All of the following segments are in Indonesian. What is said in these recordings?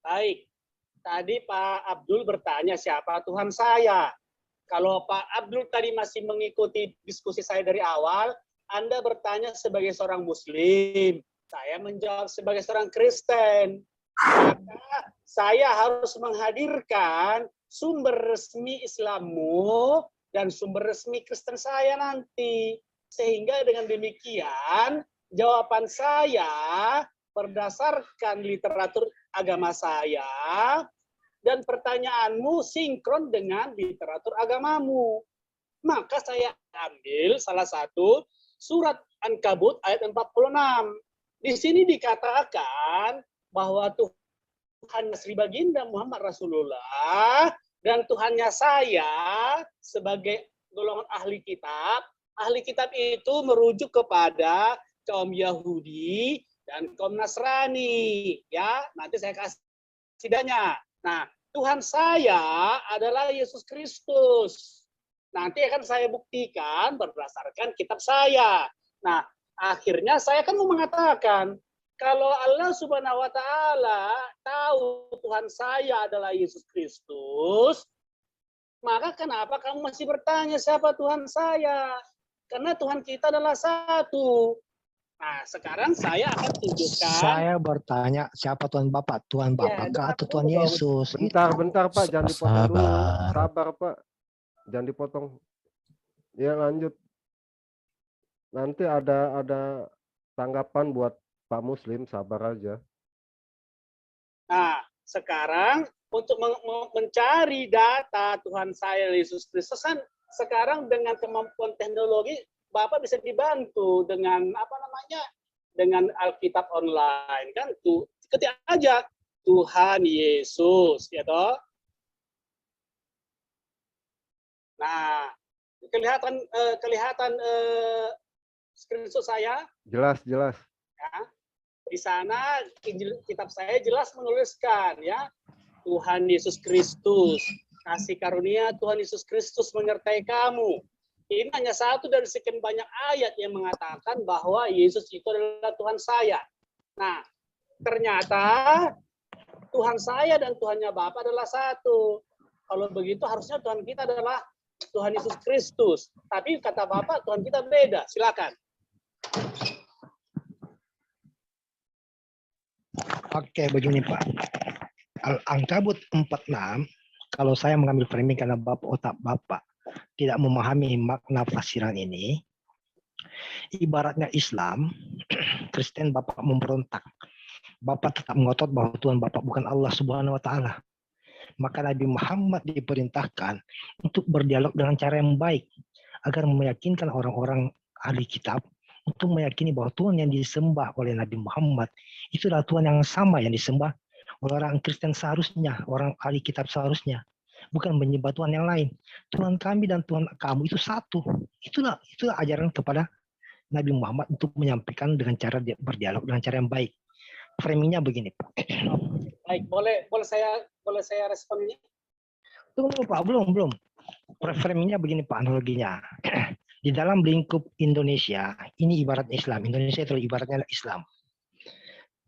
Baik, tadi Pak Abdul bertanya siapa Tuhan saya. Kalau Pak Abdul tadi masih mengikuti diskusi saya dari awal, Anda bertanya sebagai seorang Muslim, saya menjawab sebagai seorang Kristen. Maka saya harus menghadirkan sumber resmi Islammu dan sumber resmi Kristen saya nanti. Sehingga dengan demikian, jawaban saya berdasarkan literatur agama saya, dan pertanyaanmu sinkron dengan literatur agamamu. Maka saya ambil salah satu surat Ankabut ayat 46. Di sini dikatakan bahwa Tuhan Sri Baginda Muhammad Rasulullah dan Tuhannya saya sebagai golongan ahli kitab. Ahli kitab itu merujuk kepada kaum Yahudi dan kaum Nasrani. Ya, nanti saya kasih sidanya. Nah, Tuhan saya adalah Yesus Kristus. Nanti akan saya buktikan berdasarkan kitab saya. Nah, akhirnya saya kan mau mengatakan, kalau Allah Subhanahu wa taala tahu Tuhan saya adalah Yesus Kristus, maka kenapa kamu masih bertanya siapa Tuhan saya? Karena Tuhan kita adalah satu. Nah, sekarang saya akan tunjukkan. Saya bertanya siapa Tuhan Bapak? Tuhan Bapak Ya, atau Tuhan Yesus? Bentar Pak, jangan dipotong dulu. Sabar Pak, jangan dipotong. Ya lanjut. Nanti ada tanggapan buat Pak Muslim, sabar aja. Nah, sekarang untuk mencari data Tuhan saya Yesus Kristus kan sekarang dengan kemampuan teknologi Bapak bisa dibantu dengan apa namanya? Dengan Alkitab online kan tuh ketik aja Tuhan Yesus ya toh. Nah, kelihatan screenshot saya? Jelas. Ya. Di sana kitab saya jelas menuliskan ya Tuhan Yesus Kristus, kasih karunia Tuhan Yesus Kristus menyertai kamu. Ini hanya satu dari sekian banyak ayat yang mengatakan bahwa Yesus itu adalah Tuhan saya. Nah, ternyata Tuhan saya dan Tuhannya Bapa adalah satu. Kalau begitu harusnya Tuhan kita adalah Tuhan Yesus Kristus. Tapi kata Bapak Tuhan kita beda. Silakan. Oke, begini Pak. Al-Ankabut 46, kalau saya mengambil framing karena otak Bapak tidak memahami makna fasiran ini, ibaratnya Islam, Kristen Bapak memberontak. Bapak tetap ngotot bahwa Tuhan Bapak bukan Allah Subhanahu wa taala. Maka Nabi Muhammad diperintahkan untuk berdialog dengan cara yang baik agar meyakinkan orang-orang ahli kitab untuk meyakini bahwa Tuhan yang disembah oleh Nabi Muhammad itu adalah Tuhan yang sama yang disembah oleh orang Kristen seharusnya, orang ahli kitab seharusnya. Bukan menyembah Tuhan yang lain. Tuhan kami dan Tuhan kamu itu satu. Itulah ajaran kepada Nabi Muhammad untuk menyampaikan dengan cara berdialog dengan cara yang baik. Framingnya begini, Pak. Baik, boleh saya respon ini? Tunggu Pak, belum. Framingnya begini Pak, analoginya. Di dalam lingkup Indonesia, ini ibarat Islam. Indonesia itu ibaratnya Islam.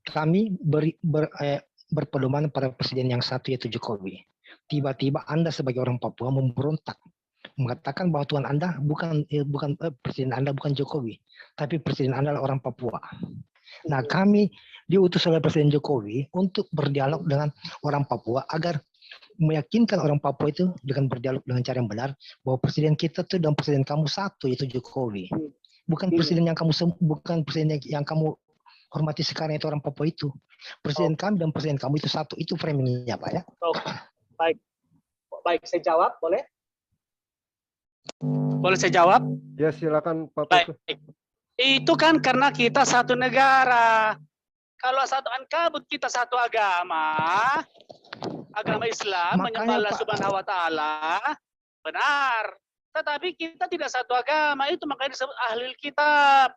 Kami berpedoman pada presiden yang satu yaitu Jokowi. Tiba-tiba Anda sebagai orang Papua memberontak, mengatakan bahwa Tuhan Anda bukan presiden Anda bukan Jokowi, tapi presiden Anda adalah orang Papua. Nah, kami diutus oleh Presiden Jokowi untuk berdialog dengan orang Papua agar meyakinkan orang Papua itu dengan berdialog dengan cara yang benar bahwa presiden kita tuh dan presiden kamu satu yaitu Jokowi. Bukan presiden yang kamu hormati sekarang itu orang Papua itu. Presiden kami dan presiden kamu itu satu. Itu framingnya Pak ya. Baik, saya jawab boleh? Boleh saya jawab? Ya silakan Pak. Baik. Itu kan karena kita satu negara. Kalau satu Ankabut kita satu agama Islam, menyembah Allah Subhanahu wa taala, benar. Tetapi kita tidak satu agama, itu makanya disebut ahli kitab.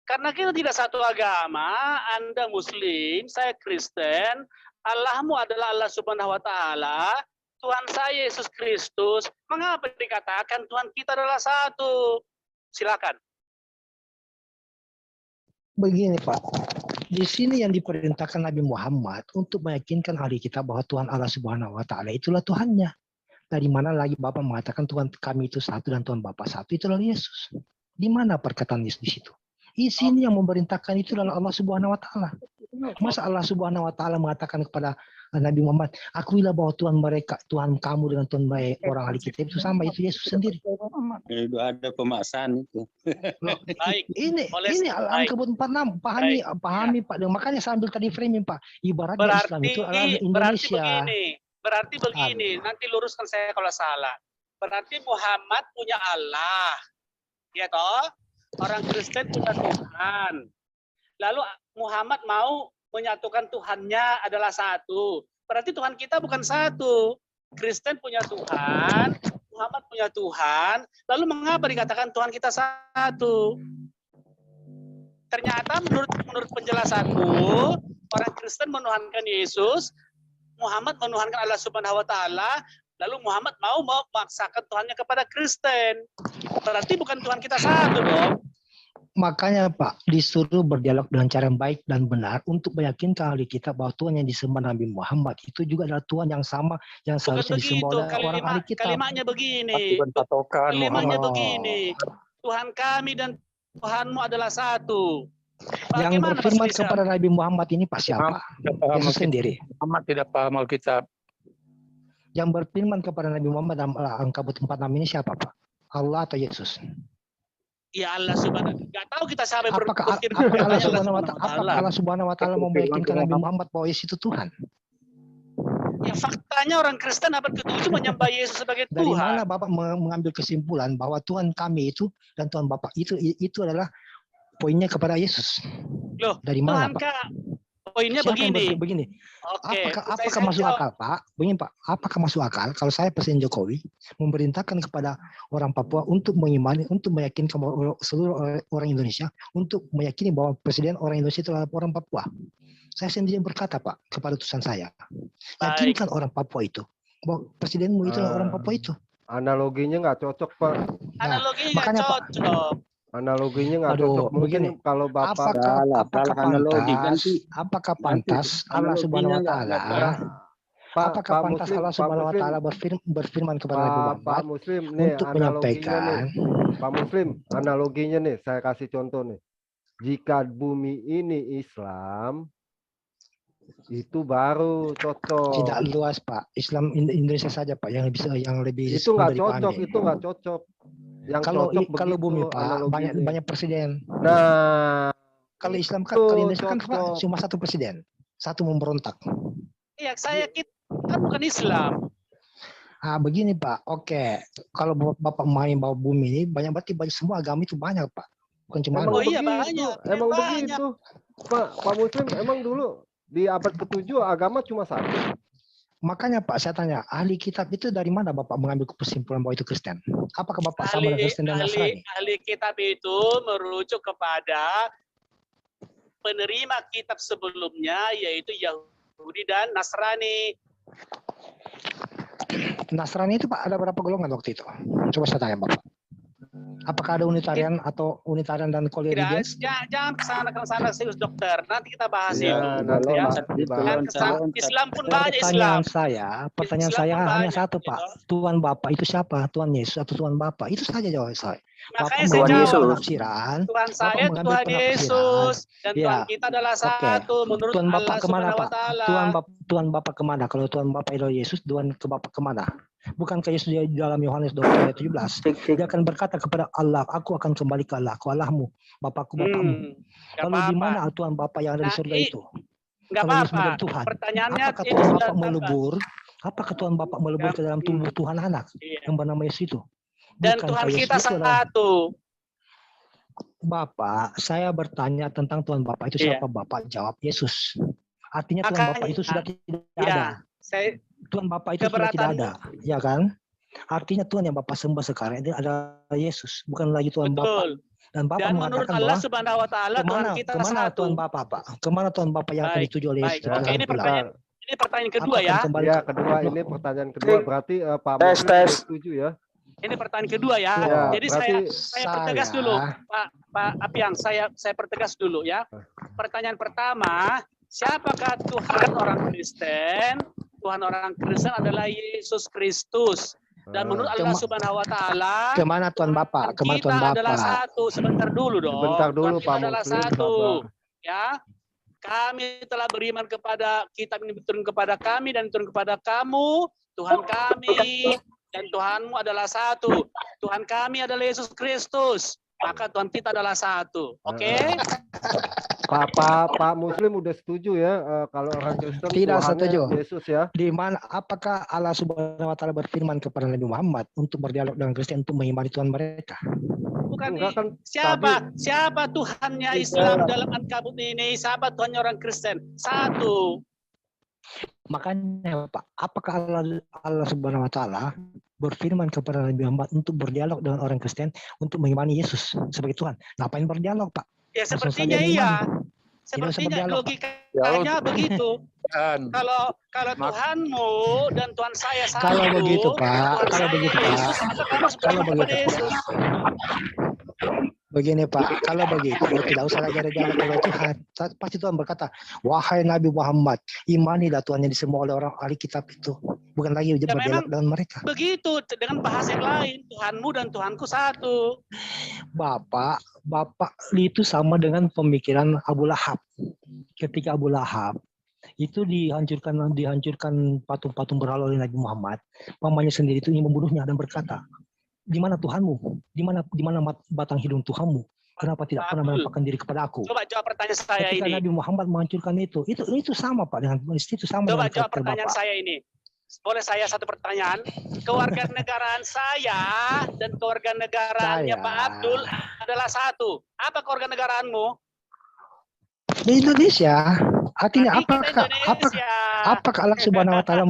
Karena kita tidak satu agama, Anda Muslim, saya Kristen, Allahmu adalah Allah Subhanahu wa taala, Tuhan saya Yesus Kristus. Mengapa dikatakan Tuhan kita adalah satu? Silakan. Begini Pak, Di sini yang diperintahkan Nabi Muhammad untuk meyakinkan ahli kita bahwa Tuhan Allah Subhanahu wa taala itulah Tuhannya. Dari mana lagi Bapak mengatakan Tuhan kami itu satu dan Tuhan Bapa satu, itulah Yesus. Di mana perkataan Yesus di situ? Di sini yang memerintahkan itu adalah Allah Subhanahu wa taala. Masa Allah Subhanahu wa taala mengatakan kepada Nabi Muhammad, akuilah bahwa Tuhan mereka, Tuhan kamu dengan Tuhan orang ahli kitab itu sama, itu Yesus sendiri. Itu ada pemaksaan itu. Loh, Baik. ini Al-Ankabut 46, pahami Pak. Makanya saya ambil tadi framing Pak. Ibaratnya Islam itu adalah Indonesia. Berarti begini, nanti luruskan saya kalau salah. Berarti Muhammad punya Allah. Ya toh? Orang Kristen punya Tuhan. Lalu Muhammad mau menyatukan Tuhannya adalah satu. Berarti Tuhan kita bukan satu. Kristen punya Tuhan, Muhammad punya Tuhan. Lalu mengapa dikatakan Tuhan kita satu? Ternyata menurut penjelasanku, orang Kristen menuhankan Yesus, Muhammad menuhankan Allah Subhanahu wa taala, lalu Muhammad mau memaksakan Tuhannya kepada Kristen. Berarti bukan Tuhan kita satu dong. Makanya Pak, disuruh berdialog dengan cara yang baik dan benar untuk meyakinkan ahli kita bahwa Tuhan yang disembah Nabi Muhammad itu juga adalah Tuhan yang sama yang seharusnya disembah oleh orang ahli kita. Kalimatnya begini. Kalimatnya begini. Tuhan kami dan Tuhanmu adalah satu. Yang berfirman kepada Nabi Muhammad ini Pak siapa? Yesus sendiri. Muhammad tidak paham Alkitab. Yang berfirman kepada Nabi Muhammad dalam Al-Ankabut 46 ini siapa Pak? Allah atau Yesus? Ya Allah Subhanahu. Enggak tahu kita sampai apakah Allah Subhanahu wa taala mau meyakinkan Nabi Muhammad bahwa Yesus itu Tuhan? Ya faktanya orang Kristen abad ke-7 menyembah Yesus sebagai Tuhan. Dari mana Bapak mengambil kesimpulan bahwa Tuhan kami itu dan Tuhan Bapak itu adalah poinnya kepada Yesus? Loh, dari mana Pak? Poinnya begini. Oke. Apakah masuk akal Pak? Begini Pak, apakah masuk akal kalau saya Presiden Jokowi memerintahkan kepada orang Papua untuk mengimani, untuk meyakinkan seluruh orang Indonesia untuk meyakini bahwa Presiden orang Indonesia itu adalah orang Papua? Saya sendiri berkata Pak kepada utusan saya, yakinkan orang Papua itu bahwa Presidenmu itu adalah orang Papua itu. Analoginya nggak cocok Pak. Analoginya nggak cocok. Analoginya nggak cocok. Mungkin begini, kalau Bapak apakah pantas Allah Subhanahu wa taala Allah Subhanahu wa taala berfirman kepada Nabi Muhammad untuk menyampaikan Pak Muslim, analoginya nih saya kasih contoh nih. Jika bumi ini Islam itu baru cocok. Tidak luas Pak. Islam Indonesia saja Pak yang lebih itu nggak cocok. Yang kalau bumi Pak banyak presiden. Nah, kalau Islam kan kalau Indonesia kan cuma satu presiden, satu memberontak. Iya, saya kan bukan Islam. Begini Pak. Oke, kalau Bapak main bawa bumi ini berarti semua agama itu banyak Pak. Bukan cuma banyak. Emang begitu. Pak Muslim emang dulu di abad ke-7 agama cuma satu. Makanya Pak saya tanya, ahli kitab itu dari mana Bapak mengambil kesimpulan bahwa itu Kristen? Apakah Bapak sama dengan Kristen dan Nasrani? Ahli kitab itu merujuk kepada penerima kitab sebelumnya yaitu Yahudi dan Nasrani. Nasrani itu Pak ada berapa golongan waktu itu? Coba saya tanya Bapak. Apakah ada unitarian atau unitarian dan religius? Jangan kesana serius dokter. Nanti kita bahas itu. Islam pun banyak Islam. Pertanyaan saya hanya satu Pak. Tuhan Bapa itu siapa? Tuhan Yesus atau Tuhan Bapa? Itu saja jawab saya. Makanya saya jawab. Tuhan saya Tuhan Yesus dan Tuhan kita adalah satu menurut Tuhan Bapa kemana Pak? Tuhan Bapa kemana? Kalau Tuhan Bapa itu Yesus, Tuhan ke Bapa kemana? Bukankah Yesus di dalam Yohanes 20:17 dia akan berkata kepada Allah, aku akan kembali ke Allah, ke Allahmu, Bapakku, Bapakmu. Lalu di mana Tuhan Bapa yang ada di surga itu? Enggak apa-apa. Pertanyaannya apakah Tuhan Bapa melebur? Apakah Tuhan Bapa melebur ke dalam tubuh Tuhan anak yang bernama Yesus itu? Dan Tuhan kita satu. Bapak, saya bertanya tentang Tuhan Bapa itu siapa Bapak? Jawab Yesus. Artinya Tuhan Bapa itu sudah tidak ada. Tuhan Bapa itu sudah tidak ada, ya kan? Artinya Tuhan yang Bapak sembah sekarang itu adalah Yesus, bukan lagi Tuhan Bapa. Dan Bapak mengatakan Allah Subhanahu wa taala Tuhan kita kemana satu. Tuhan Bapa, Pak? Kemana Tuhan Bapa yang akan dituju oleh Yesus? Oke, ini pertanyaan kedua ya. Ya, kedua ini pertanyaan kedua. Berarti Pak Muslim setuju ya Ini pertanyaan kedua ya. Ya, Jadi berarti saya pertegas dulu, Pak Apiang. Saya pertegas dulu ya. Pertanyaan pertama, siapakah Tuhan orang Kristen? Tuhan orang Kristen adalah Yesus Kristus. Dan menurut Allah Subhanahu wa taala, Kemana Tuhan Bapak? Kemana kita Tuhan adalah Bapak? satu. Sebentar dulu dong. Sebentar dulu, Tuhan kita Pak adalah Muslim, satu. sabar. Ya. Kami telah beriman kepada kitab ini turun kepada kami dan turun kepada kamu. Tuhan kami dan Tuhanmu adalah satu. Tuhan kami adalah Yesus Kristus. Maka Tuhan kita adalah satu. Oke? Pak Muslim udah setuju ya kalau orang Kristen Tidak Tuhannya setuju. Yesus ya? Di mana apakah Allah Subhanahu wa taala berfirman kepada Nabi Muhammad untuk berdialog dengan Kristen untuk mengimani Tuhan mereka? Bukan Enggak kan siapa Tuhannya Islam dalam Ankabut ini? Siapa Tuhannya orang Kristen? Satu. Makanya Pak, apakah Allah Subhanahu wa taala berfirman kepada Nabi Muhammad untuk berdialog dengan orang Kristen untuk mengimani Yesus sebagai Tuhan? Ngapain berdialog, Pak? Ya Langsung sepertinya saja iya. diimani. Sepertinya berdialog, logikanya begitu. Dan Kalau Tuhanmu dan Tuhan saya satu. Kalau begitu, Pak, Tuhan kalau saya begitu, Yesus, Pak, maka kamu harus kalau beriman kepada begitu, Yesus. Begini Pak, kalau begitu tidak usah lagi ada dialog dengan Tuhan. Pasti Tuhan berkata, wahai Nabi Muhammad, imanilah Tuhan yang disemua oleh orang ahli kitab itu. Bukan lagi berdialog dengan mereka. Begitu, dengan bahasa yang lain. Tuhanmu dan Tuhanku satu. Bapak itu sama dengan pemikiran Abu Lahab. Ketika Abu Lahab itu dihancurkan patung-patung berhala oleh Nabi Muhammad, pamannya sendiri itu ingin membunuhnya dan berkata, di mana Tuhanmu? Di mana batang hidung Tuhanmu? Kenapa tidak pernah menampakkan diri kepada aku? Coba jawab pertanyaan saya Ketika ini. Nabi Muhammad menghancurkan itu sama Pak dengan itu sama. Coba dengan jawab pertanyaan Bapak. saya ini. Boleh saya satu pertanyaan? Kewarganegaraan saya dan kewarganegaraannya Pak Abdul adalah satu. Apa kewarganegaraanmu? Di Indonesia. Artinya apakah Allah Subhanahu wa taala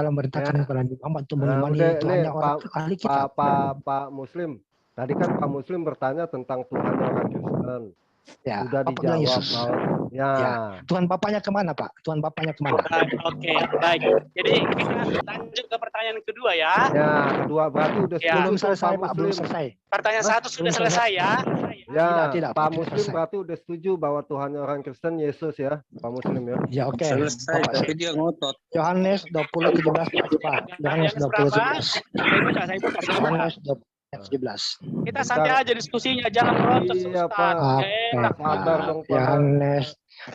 memerintahkan kepada Nabi Muhammad untuk mengimani Tuhannya orang ahli kitab? Pak Muslim. Tadi kan Pak Muslim bertanya tentang Tuhan orang Kristen. Ya, sudah Bapak bilang dijawab Yesus. ya. Tuhan Bapaknya kemana Pak? Tuhan Bapaknya kemana? Oke, baik. Jadi kita lanjut ke pertanyaan kedua ya. Ya, kedua berarti udah belum selesai Pak, belum selesai. Pertanyaan satu sudah selesai ya. Ya, tidak, Pak Muslim berarti udah setuju bahwa Tuhan orang Kristen Yesus ya, Pak Muslim ya. Ya oke. selesai, tapi dia ngotot. Yohanes 20:17 Pak. Yohanes 20:17. Saya buka. Yohanes 20:17. Kita santai aja diskusinya, jangan merontos Iya, Ustaz. Pak. Enak, Sabar dong, Pak.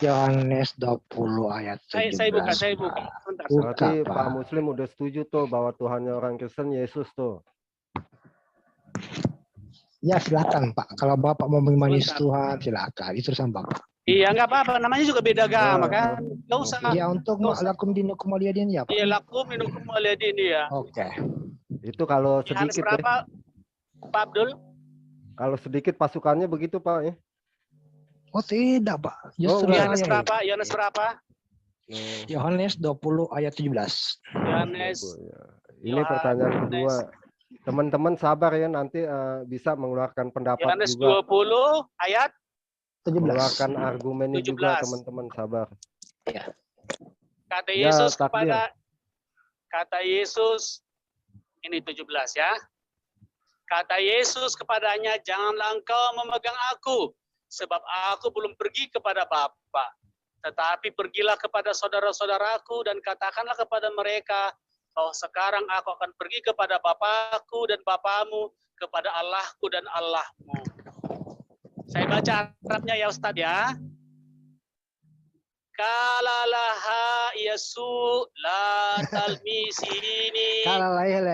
Yohanes 20 ayat 17. Saya buka. Bentar. Berarti Pak. Pak Muslim udah setuju tuh bahwa Tuhannya orang Kristen Yesus tuh. Ya silakan Pak. Kalau Bapak mau mengimani Tuhan silakan. Itu urusan Bapak. Iya nggak apa-apa. Namanya juga beda agama kan. Nggak usah. Ya untuk lakum dinukum waliyadin ya Pak. Iya lakum dinukum waliyadin ya. Oke. Itu kalau Yohanes sedikit berapa, Pak Abdul? Kalau sedikit pasukannya begitu Pak ya. Oh tidak Pak. Justru Yohanes berapa? Yohanes berapa? Yohanes 20 ayat 17. Yohanes. Ini pertanyaan kedua. Teman-teman sabar ya, nanti bisa mengeluarkan pendapat Yohanes juga. 20 ayat 17. Mengeluarkan argumennya 17. juga teman-teman sabar. Kata Ya, Yesus takdir. kata Yesus ini 17 ya. Kata Yesus kepadanya, janganlah engkau memegang aku, sebab aku belum pergi kepada Bapa. Tetapi pergilah kepada saudara-saudaraku dan katakanlah kepada mereka, bahwa sekarang aku akan pergi kepada Bapakku dan Bapamu, kepada Allahku dan Allahmu. Saya baca Arabnya ya Ustadz ya. Kalalaha Yesu la talmisini. Kalalah ya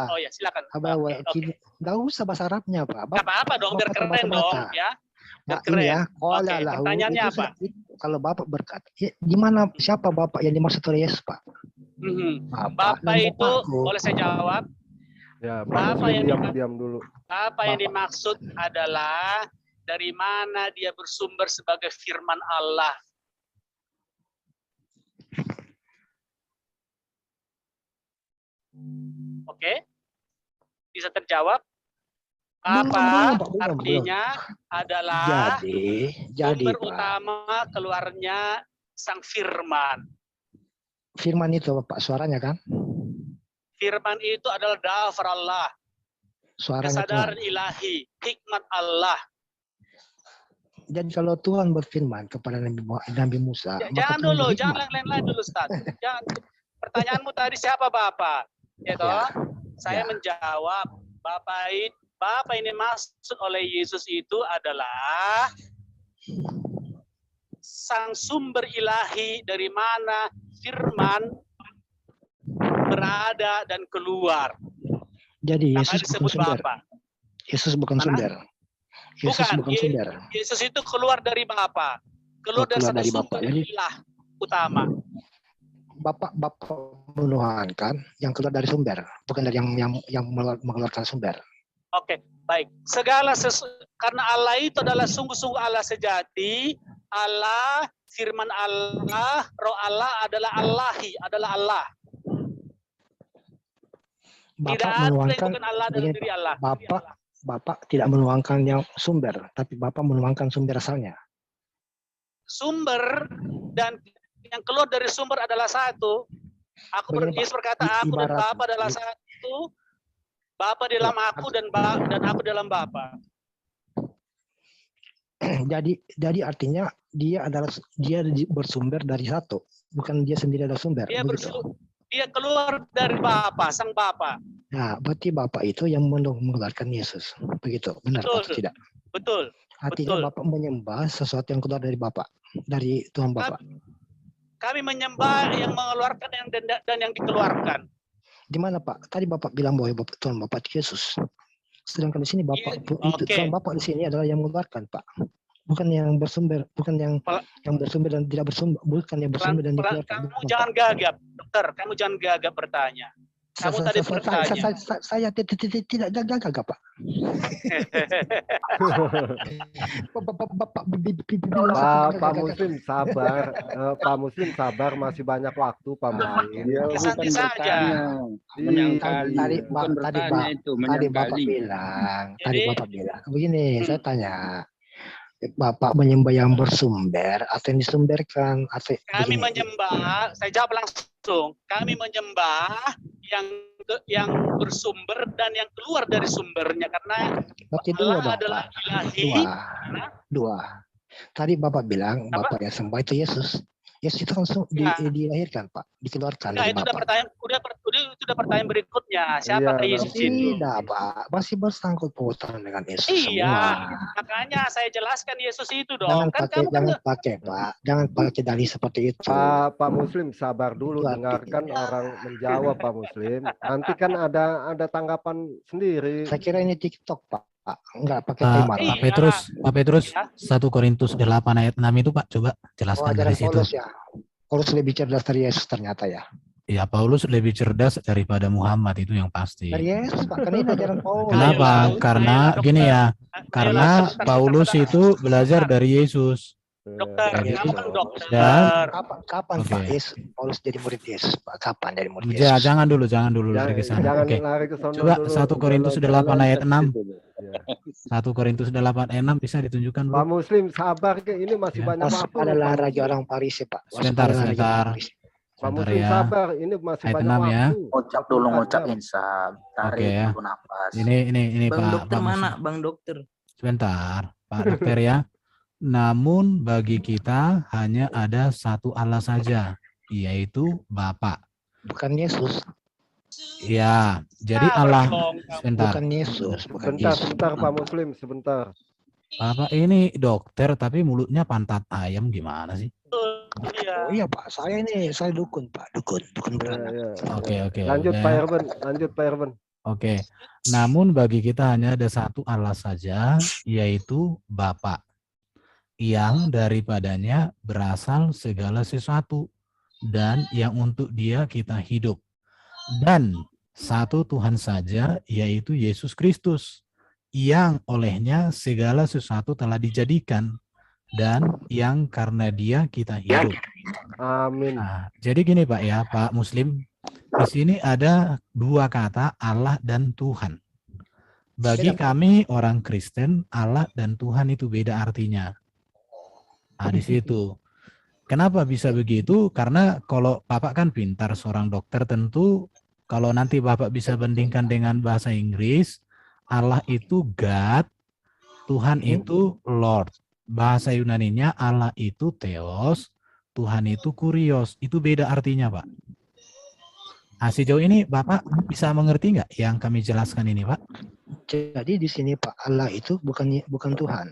Oh ya silakan. Nggak usah bahasa Arabnya Pak. Nggak apa-apa dong, biar keren dong ya. Nah, ini ya, pertanyaannya apa? Kalau Bapak berkata, di mana siapa Bapak yang dimaksud oleh Yesus Pak? Bapak itu boleh saya jawab? Ya, Bapak diam dulu. Apa yang dimaksud adalah dari mana dia bersumber sebagai firman Allah. Oke? Bisa terjawab? Apa artinya adalah jadi sumber Pak. utama keluarnya sang firman. firman itu Pak suaranya kan? Firman itu adalah da'afar Allah, Suaranya kesadaran Tuhan. ilahi, hikmat Allah. Jadi kalau Tuhan berfirman kepada Nabi Musa, maka Jangan Tuhan dulu, berhikmat. jangan lain-lain dulu, Ustaz. Jangan. Pertanyaanmu tadi siapa Bapak? Ya toh? Saya Ya. menjawab, Bapak ini maksud oleh Yesus itu adalah sang sumber ilahi dari mana firman berada dan keluar. Jadi Maka Yesus bukan disebut sumber. Bapak. Yesus bukan Mana? sumber. Yesus bukan sumber. Yesus itu keluar dari Bapa, keluar dari Keluar dari Bapa. sumber Jadi ilah utama. Bapak menuhankan yang keluar dari sumber, bukan dari yang mengeluarkan sumber. Oke, baik. Karena Allah itu adalah sungguh-sungguh Allah sejati, Allah, firman Allah, roh Allah adalah Allahi, adalah Allah. Tidak Bapak ada yang menuangkan bukan Allah dalam begini, diri Allah. Bapak tidak menuangkan yang sumber, tapi Bapak menuangkan sumber asalnya. Sumber dan yang keluar dari sumber adalah satu. Yesus berkata, aku dan Bapa adalah satu. Bapa dalam aku dan aku dalam Bapa. Jadi artinya dia bersumber dari satu, bukan dia sendiri ada sumber. Dia keluar dari Bapa, sang Bapa. Nah, berarti Bapa itu yang mengeluarkan Yesus. Begitu, benar atau tidak? Betul. Artinya betul. Bapak menyembah sesuatu yang keluar dari Bapa, dari Tuhan Bapa. Kami menyembah yang mengeluarkan dan yang dikeluarkan. Di mana Pak? Tadi Bapak bilang bahwa Tuhan Bapak Yesus. Sedangkan di sini Bapak Tuhan Bapak di sini adalah yang mengeluarkan, Pak. Bukan yang bersumber, bukan yang bersumber dan tidak bersumber, bukan yang bersumber dan dikeluarkan. Kamu jangan gagap, dokter. Kamu jangan gagap bertanya. Kamu tadi bertanya. Saya tidak gagap, Pak. Pak Muslim sabar, Pak Muslim sabar, masih banyak waktu Pak Muslim. Santai saja. Tadi Bapak bilang, begini, saya tanya. Bapak menyembah yang bersumber atau yang disumberkan? Kami menyembah, saya jawab langsung. Kami menyembah yang bersumber dan yang keluar dari sumbernya karena Allah adalah ilahi. Dua. Tadi Bapak bilang Bapak yang sembah itu Yesus. Yesus itu langsung dilahirkan, Pak, dikeluarkan dari itu Bapak. Udah pertanyaan berikutnya. Siapa Yesus itu? Tidak, Pak. Masih bersangkut pautan dengan Yesus. Iya, makanya saya jelaskan Yesus itu dong. Jangan pakai, Pak. Jangan pakai dalih seperti itu. Pak Muslim sabar dulu, dengarkan orang menjawab Pak Muslim. Nanti kan ada tanggapan sendiri. Saya kira ini TikTok, Pak. Enggak pakai tema. Pak Petrus, 1 Korintus 8 ayat 6 itu Pak, coba jelaskan dari situ. Paulus ya. Paulus lebih cerdas dari Yesus ternyata ya. Ya, Paulus lebih cerdas daripada Muhammad, itu yang pasti. Dari Yesus, Pak. Kan ini ajaran Paulus. Kenapa? Karena gini ya, karena Paulus itu belajar dari Yesus. Dokter, kamu kan dokter. Kapan Pak Paulus jadi murid Yesus? Pak, kapan jadi murid Yesus? Ya, jangan dulu lari ke sana. Oke. Coba 1 Korintus 8 ayat 6. 1 Korintus 8 ayat 6 bisa ditunjukkan, Bro? Pak Muslim sabar, ini masih banyak waktu. Adalah raja orang Farisi, Pak. Sebentar. Pak Muslim sabar, ini masih ayat banyak 6 waktu. ya. Ngucap dulu, ngucapin sab. Tarik ya. dulu nafas. Ini Bang Pak. dokter mana? Bang dokter. Sebentar, Pak dokter ya. Namun bagi kita hanya ada satu Allah saja, yaitu Bapa. Bukan Yesus. Ya, jadi Allah. Sebentar. Bukan Yesus. Sebentar Pak Muslim, sebentar. Bapak ini dokter tapi mulutnya pantat ayam, gimana sih? Oh iya Pak, saya dukun Pak, dukun beranak. Oke. Lanjut Pak Irwan. Oke. Namun bagi kita hanya ada satu Allah saja, yaitu Bapa, yang daripadanya berasal segala sesuatu dan yang untuk Dia kita hidup. Dan satu Tuhan saja, yaitu Yesus Kristus, yang olehnya segala sesuatu telah dijadikan dan yang karena Dia kita hidup. Amin. Nah, jadi gini Pak ya, Pak Muslim, di sini ada dua kata Allah dan Tuhan. Bagi kami orang Kristen, Allah dan Tuhan itu beda artinya. Nah, di situ. Kenapa bisa begitu? Karena kalau Bapak kan pintar, seorang dokter tentu kalau nanti Bapak bisa bandingkan dengan bahasa Inggris, Allah itu God, Tuhan itu Lord. Bahasa Yunaninya Allah itu Theos, Tuhan itu Kurios. Itu beda artinya, Pak. Nah, sejauh ini Bapak bisa mengerti nggak yang kami jelaskan ini, Pak? Jadi di sini Pak, Allah itu bukan Tuhan.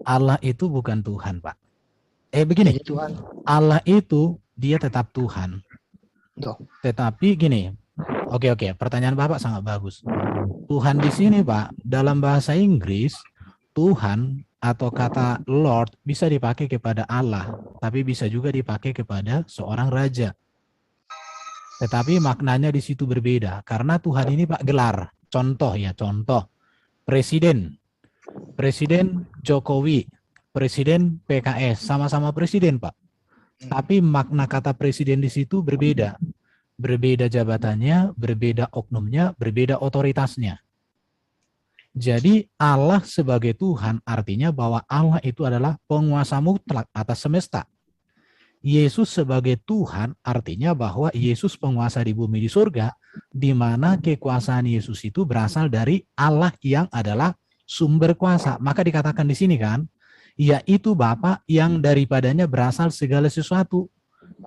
Allah itu bukan Tuhan, Pak. Begini, Jadi Tuhan. Allah itu dia tetap Tuhan. Tuh. Tetapi gini, oke, pertanyaan Bapak sangat bagus. Tuhan di sini, Pak, dalam bahasa Inggris, Tuhan atau kata Lord bisa dipakai kepada Allah, tapi bisa juga dipakai kepada seorang raja. Tetapi maknanya di situ berbeda, karena Tuhan ini, Pak, gelar. Contoh, Presiden Jokowi, Presiden PKS, sama-sama presiden, Pak. Tapi makna kata presiden di situ berbeda. Berbeda jabatannya, berbeda oknumnya, berbeda otoritasnya. Jadi Allah sebagai Tuhan artinya bahwa Allah itu adalah penguasa mutlak atas semesta. Yesus sebagai Tuhan artinya bahwa Yesus penguasa di bumi di surga, di mana kekuasaan Yesus itu berasal dari Allah yang adalah sumber kuasa. Maka dikatakan di sini kan, yaitu Bapa yang daripadanya berasal segala sesuatu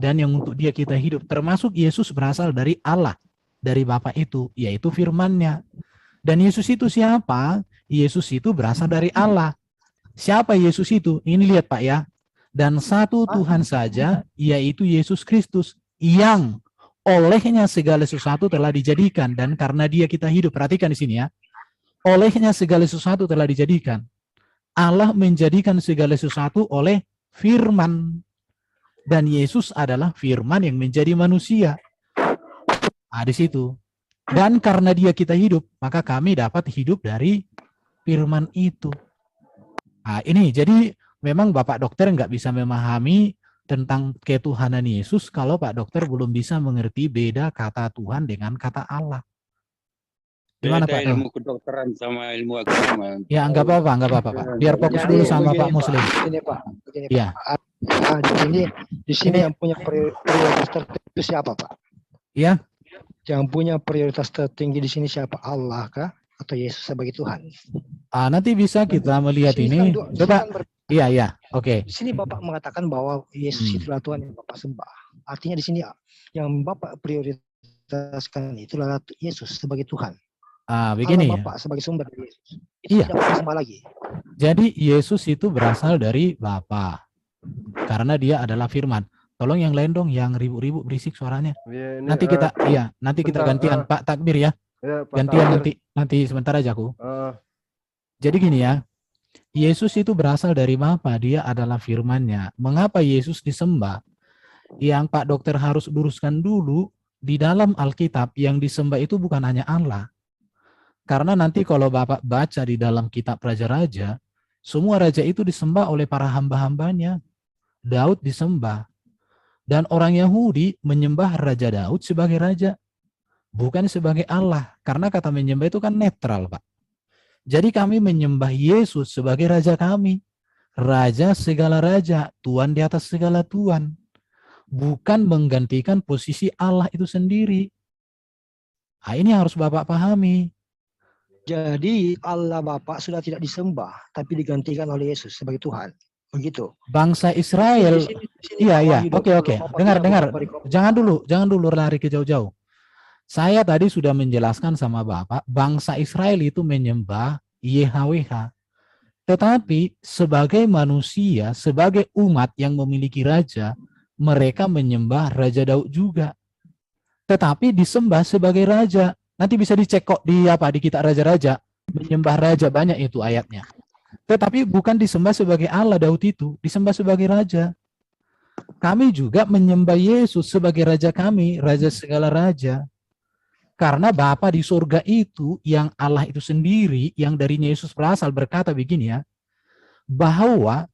dan yang untuk dia kita hidup, termasuk Yesus berasal dari Allah, dari Bapa itu, yaitu firman-Nya. Dan Yesus itu siapa? Yesus itu berasal dari Allah. Siapa Yesus itu? Ini lihat Pak ya. Dan satu Tuhan saja, yaitu Yesus Kristus, yang olehnya segala sesuatu telah dijadikan, dan karena dia kita hidup. Perhatikan di sini ya. Olehnya segala sesuatu telah dijadikan. Allah menjadikan segala sesuatu oleh firman. Dan Yesus adalah firman yang menjadi manusia. Di situ. Dan karena dia kita hidup, maka kami dapat hidup dari firman itu. Ini jadi memang Bapak Dokter nggak bisa memahami tentang ketuhanan Yesus kalau Pak Dokter belum bisa mengerti beda kata Tuhan dengan kata Allah. Gimana Pak? Ilmu kedokteran sama ilmu agama. Ya nggak apa-apa Pak. Biar fokus dulu sama Pak Muslim. Begini Pak. Ya. Di sini yang punya prioritas tertentu siapa Pak? Ya. Yang punya prioritas tertinggi di sini siapa? Allah kah? Atau Yesus sebagai Tuhan? Nanti bisa kita melihat ini. Coba. Iya. Oke. Di sini Bapak mengatakan bahwa Yesus itulah Tuhan yang Bapak sembah. Artinya di sini yang Bapak prioritaskan itulah Yesus sebagai Tuhan. Begini Allah Bapak sebagai sumber dari Yesus. Itu iya. tidak perlu sembah lagi. Jadi Yesus itu berasal dari Bapa. Karena dia adalah firman. Tolong yang lain dong, yang ribu-ribu berisik suaranya. Ya, ini, nanti kita gantian Pak Takbir ya. Ya, Pak gantian Takbir. nanti sebentar aja aku. Jadi gini ya. Yesus itu berasal dari Bapa, dia adalah firman-Nya. Mengapa Yesus disembah? Yang Pak Dokter harus luruskan dulu, di dalam Alkitab yang disembah itu bukan hanya Allah. Karena nanti kalau Bapak baca di dalam kitab Raja-Raja, semua raja itu disembah oleh para hamba-hambanya. Daud disembah. Dan orang Yahudi menyembah Raja Daud sebagai raja. Bukan sebagai Allah. Karena kata menyembah itu kan netral, Pak. Jadi kami menyembah Yesus sebagai raja kami. Raja segala raja, Tuhan di atas segala Tuhan. Bukan menggantikan posisi Allah itu sendiri. Ini harus Bapak pahami. Jadi Allah Bapa sudah tidak disembah, tapi digantikan oleh Yesus sebagai Tuhan. Begitu. Bangsa Israel. Iya. Oke. Dengar. Jangan dulu lari ke jauh-jauh. Saya tadi sudah menjelaskan sama Bapak, bangsa Israel itu menyembah YHWH. Tetapi sebagai manusia, sebagai umat yang memiliki raja, mereka menyembah Raja Daud juga. Tetapi disembah sebagai raja. Nanti bisa dicek kok di kitab Raja-Raja, menyembah raja, banyak itu ayatnya. Tetapi bukan disembah sebagai Allah Daud itu, disembah sebagai raja. Kami juga menyembah Yesus sebagai raja kami, raja segala raja. Karena Bapa di surga itu, yang Allah itu sendiri, yang darinya Yesus berasal, berkata begini ya, bahwa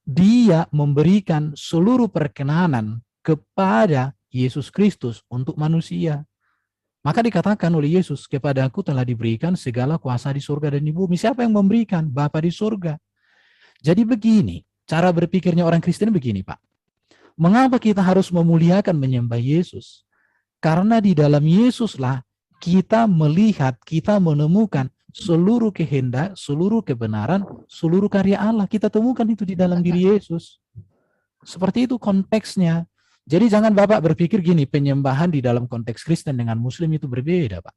dia memberikan seluruh perkenanan kepada Yesus Kristus untuk manusia. Maka dikatakan oleh Yesus, kepadaku telah diberikan segala kuasa di surga dan di bumi. Siapa yang memberikan? Bapa di surga. Jadi begini, cara berpikirnya orang Kristen begini Pak. Mengapa kita harus memuliakan menyembah Yesus? Karena di dalam Yesuslah kita melihat, kita menemukan seluruh kehendak, seluruh kebenaran, seluruh karya Allah. Kita temukan itu di dalam diri Yesus. Seperti itu konteksnya. Jadi jangan Bapak berpikir gini, penyembahan di dalam konteks Kristen dengan Muslim itu berbeda, Pak.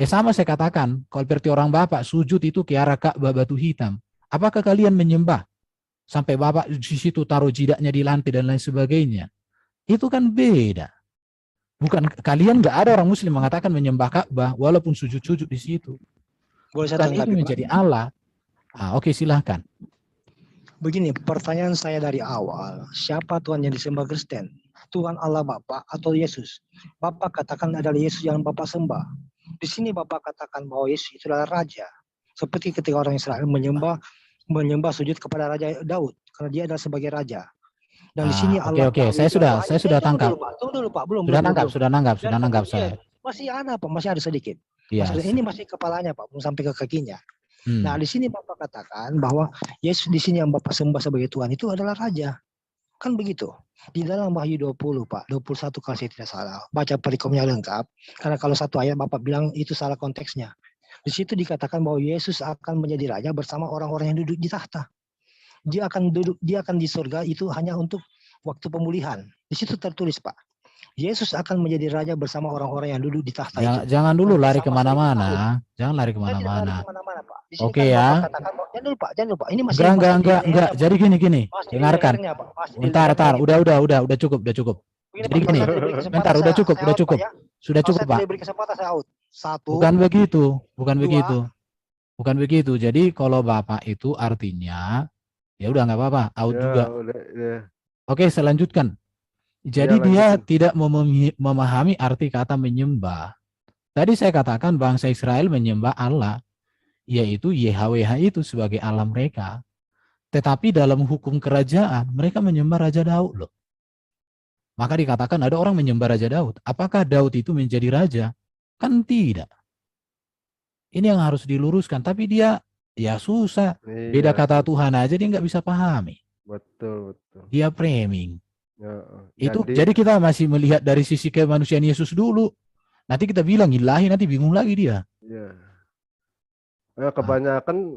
Sama saya katakan, kalau seperti orang Bapak sujud itu ke arah Ka'bah batu hitam. Apakah kalian menyembah? Sampai Bapak di situ taruh jidatnya di lantai dan lain sebagainya. Itu kan beda. Bukan, kalian nggak ada orang Muslim mengatakan menyembah Ka'bah walaupun sujud-sujud di situ. Boleh saya Bukan itu tanggapi, Pak? menjadi Allah. Oke, silahkan. Begini, pertanyaan saya dari awal, siapa Tuhan yang disembah Kristen? Tuhan Allah Bapa atau Yesus? Bapak katakan adalah Yesus yang Bapak sembah. Di sini Bapak katakan bahwa Yesus itu adalah raja. Seperti ketika orang Israel menyembah sujud kepada Raja Daud karena dia adalah sebagai raja. Dan di sini Allah. Oke, saya sudah tangkap. Tunggu dulu, Pak. Belum. Sudah nanggap saya. Masih ada, Pak. Masih ada sedikit. Iya. Ini masih kepalanya, Pak, belum sampai ke kakinya. Nah, di sini Bapak katakan bahwa Yesus di sini yang Bapak sembah sebagai Tuhan itu adalah raja. Kan begitu. Di dalam Wahyu 20, Pak, 21 kalau saya tidak salah. Baca perikomnya lengkap. Karena kalau satu ayat Bapak bilang itu salah konteksnya. Di situ dikatakan bahwa Yesus akan menjadi raja bersama orang-orang yang duduk di tahta. Dia akan di surga itu hanya untuk waktu pemulihan. Di situ tertulis, Pak. Yesus akan menjadi raja bersama orang-orang yang duduk di tahta itu. Jangan dulu lari kemana-mana. Jangan lari kemana-mana. Oke ya. Jangan dulu, Pak. Ini masih enggak. Jadi gini. Dengarkan. Bentar. Udah cukup. Jadi gini. Bentar, udah cukup. Sudah cukup, Pak. Bukan begitu. Jadi kalau Bapak itu artinya ya udah nggak apa-apa, out juga. Oke, saya lanjutkan. Jadi dia tidak memahami arti kata menyembah. Tadi saya katakan bangsa Israel menyembah Allah, yaitu YHWH itu sebagai Allah mereka. Tetapi dalam hukum kerajaan, mereka menyembah Raja Daud loh. Maka dikatakan ada orang menyembah Raja Daud. Apakah Daud itu menjadi raja? Kan tidak. Ini yang harus diluruskan. Tapi dia ya susah. Beda kata Tuhan aja dia nggak bisa pahami. Betul. Dia framing. Jadi kita masih melihat dari sisi kemanusiaan Yesus dulu. Nanti kita bilang ilahi, nanti bingung lagi dia. Ya. Kebanyakan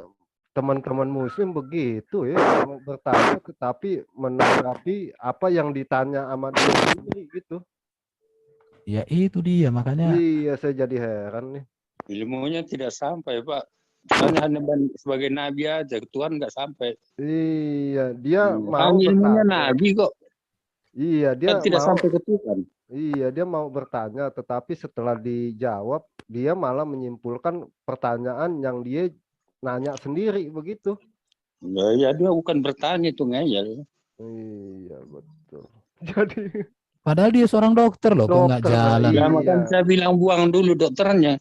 teman-teman Muslim begitu ya, bertanya tetapi menanggapi apa yang ditanya sama dia sendiri gitu. Ya itu dia makanya. Iya, saya jadi heran nih. Ilmunya tidak sampai, Pak. Hanya sebagai nabi aja, Tuhan nggak sampai. Iya, dia mau ilmunya nabi kok. Iya, dia tidak sampai ke Tuhan. Iya, dia mau bertanya, tetapi setelah dijawab, dia malah menyimpulkan pertanyaan yang dia nanya sendiri begitu. Ya dia bukan bertanya itu ngeyel. Iya, betul. Jadi padahal dia seorang dokter loh, kok nggak jalan. Ya, makanya saya bilang buang dulu dokternya.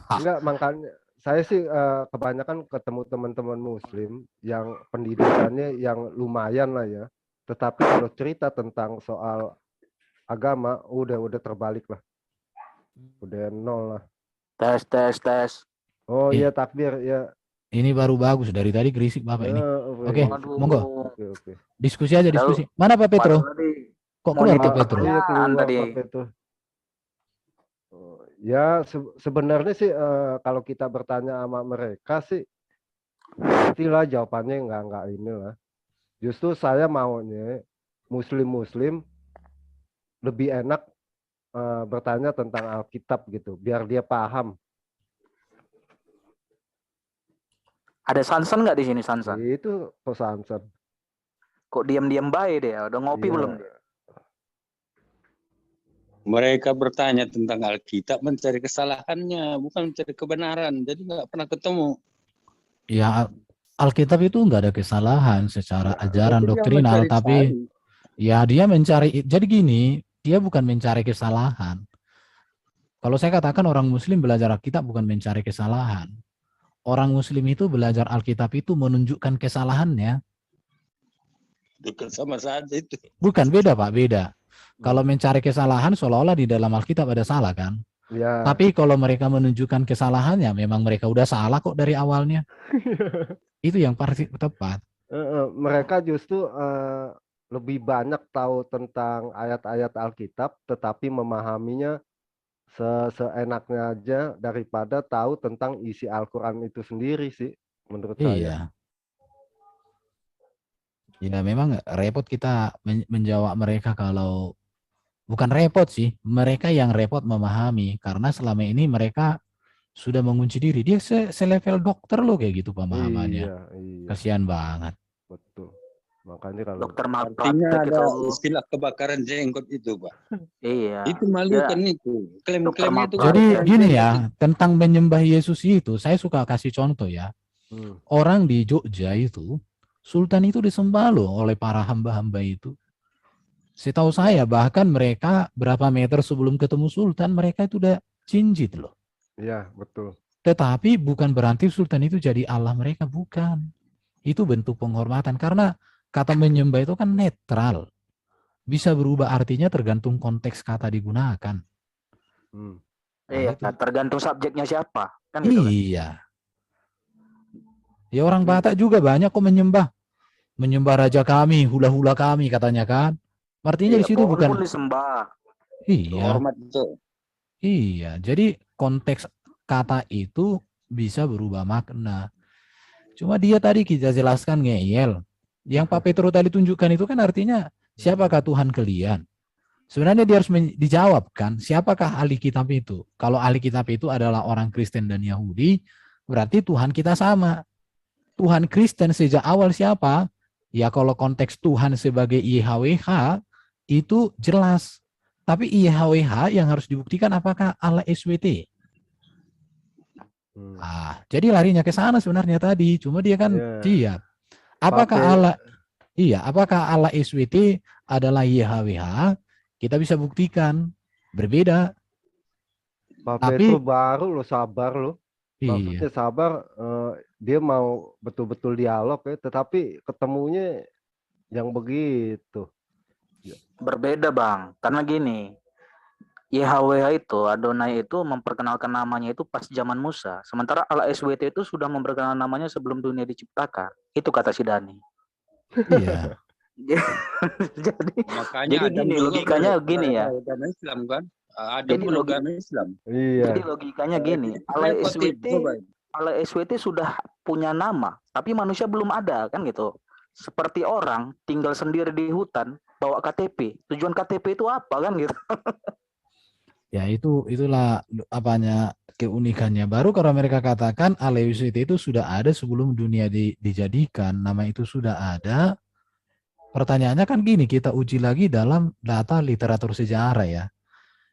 Enggak, makanya saya sih kebanyakan ketemu teman-teman Muslim yang pendidikannya yang lumayan lah ya. Tetapi kalau cerita tentang soal agama, udah terbalik lah. Udah nol lah. Tes. Oh iya, takbir ya. Ini baru bagus, dari tadi gerisik Bapak ini. Oke, monggo. Oke. Diskusi aja, diskusi. Mana Pak Petro? Kok keluar Pak Petro? Iya, keluar Pak Petro. Ya sebenarnya sih kalau kita bertanya sama mereka sih pastilah jawabannya enggak inilah. Justru saya maunya Muslim lebih enak bertanya tentang Alkitab gitu, biar dia paham. Ada Sansan nggak di sini, Sansan? Itu kok Sansan. Kok diam-diam baik deh? Udah ngopi belum? Mereka bertanya tentang Alkitab mencari kesalahannya, bukan mencari kebenaran. Jadi nggak pernah ketemu. Ya, Alkitab itu nggak ada kesalahan secara ajaran doktrinal, tapi ya dia mencari. Jadi gini, dia bukan mencari kesalahan. Kalau saya katakan orang Muslim belajar Alkitab bukan mencari kesalahan. Orang Muslim itu belajar Alkitab itu menunjukkan kesalahannya. Dekat sama saja itu. Bukan, beda Pak, beda. Kalau mencari kesalahan seolah-olah di dalam Alkitab ada salah kan? Ya. Tapi kalau mereka menunjukkan kesalahannya, memang mereka udah salah kok dari awalnya. Itu yang pasti tepat. Mereka justru lebih banyak tahu tentang ayat-ayat Alkitab, tetapi memahaminya seenaknya aja daripada tahu tentang isi Al-Quran itu sendiri sih, menurut saya. Iya. Ya memang repot kita menjawab mereka kalau bukan repot sih, mereka yang repot memahami karena selama ini mereka sudah mengunci diri. Dia selevel dokter loh kayak gitu pemahamannya. Iya, iya, Kasihan banget. betul. Makanya kalau Dokter Artinya malpraktek ada itu. istilah kebakaran jenggot itu, Pak. Iya. Itu malu kan itu. Klaim-klaimnya itu. Jadi Praktek. gini ya, tentang menyembah Yesus itu, saya suka kasih contoh ya. Orang di Jogja itu, Sultan itu disembah loh oleh para hamba-hamba itu. Setahu saya bahkan mereka berapa meter sebelum ketemu Sultan, mereka itu udah jinjit loh. Iya, betul. Tetapi bukan berarti Sultan itu jadi Allah mereka, bukan. Itu bentuk penghormatan karena kata menyembah itu kan netral. Bisa berubah artinya tergantung konteks kata digunakan. Nah, Iya, itu. tergantung subjeknya siapa. Kan gitu kan? Iya. Ya orang Batak juga banyak kok menyembah. Menyembah raja kami, hula-hula kami katanya kan. Artinya di situ pohon bukan. pun disembah. Iya. Hormat itu. Iya. Jadi konteks kata itu bisa berubah makna. Cuma dia tadi kita jelaskan ngeyel. Yang Pak Petro tadi tunjukkan itu kan artinya siapakah Tuhan kalian? Sebenarnya dia harus dijawab kan, siapakah ahli kitab itu? Kalau ahli kitab itu adalah orang Kristen dan Yahudi, berarti Tuhan kita sama. Tuhan Kristen sejak awal siapa? Ya kalau konteks Tuhan sebagai YHWH itu jelas. Tapi YHWH yang harus dibuktikan apakah Allah SWT? Jadi larinya ke sana sebenarnya tadi. Cuma dia kan siap. Apakah Allah apakah Allah SWT adalah YHWH? Kita bisa buktikan berbeda. Tapi itu baru lo sabar lo. Maksudnya sabar, dia mau betul-betul dialog ya, tetapi ketemunya yang begitu. Berbeda Bang, karena gini, YHWH itu, Adonai itu memperkenalkan namanya itu pas zaman Musa. Sementara Allah SWT itu sudah memperkenalkan namanya sebelum dunia diciptakan. Itu kata si Dani. Iya. jadi gini, logikanya gini ya. Agama Islam kan? Ada Jadi agama Islam. Jadi logikanya gini, Allah SWT sudah punya nama, tapi manusia belum ada kan gitu. Seperti orang tinggal sendiri di hutan bawa KTP. Tujuan KTP itu apa kan gitu? Ya itulah apanya keunikannya. Baru kalau mereka katakan Allah SWT itu sudah ada sebelum dunia dijadikan, nama itu sudah ada. Pertanyaannya kan gini, kita uji lagi dalam data literatur sejarah ya.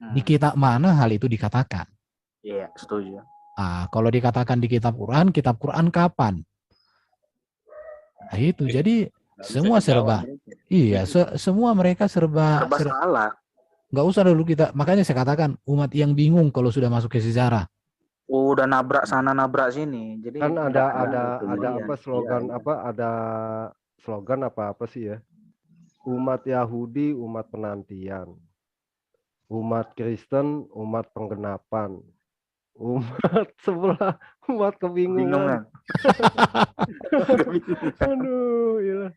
Di kitab mana hal itu dikatakan? Iya, setuju. Kalau dikatakan di kitab Quran kapan? Nah itu, jadi semua serba. Iya, semua mereka serba salah. Nggak usah dulu kita, makanya saya katakan umat yang bingung kalau sudah masuk ke sejarah. Udah nabrak sana nabrak sini. Jadi kan ada apa slogan ada slogan apa sih ya? Umat Yahudi, umat penantian. Umat Kristen, umat penggenapan. Umat sebelah, umat kebingungan. Aduh, iya.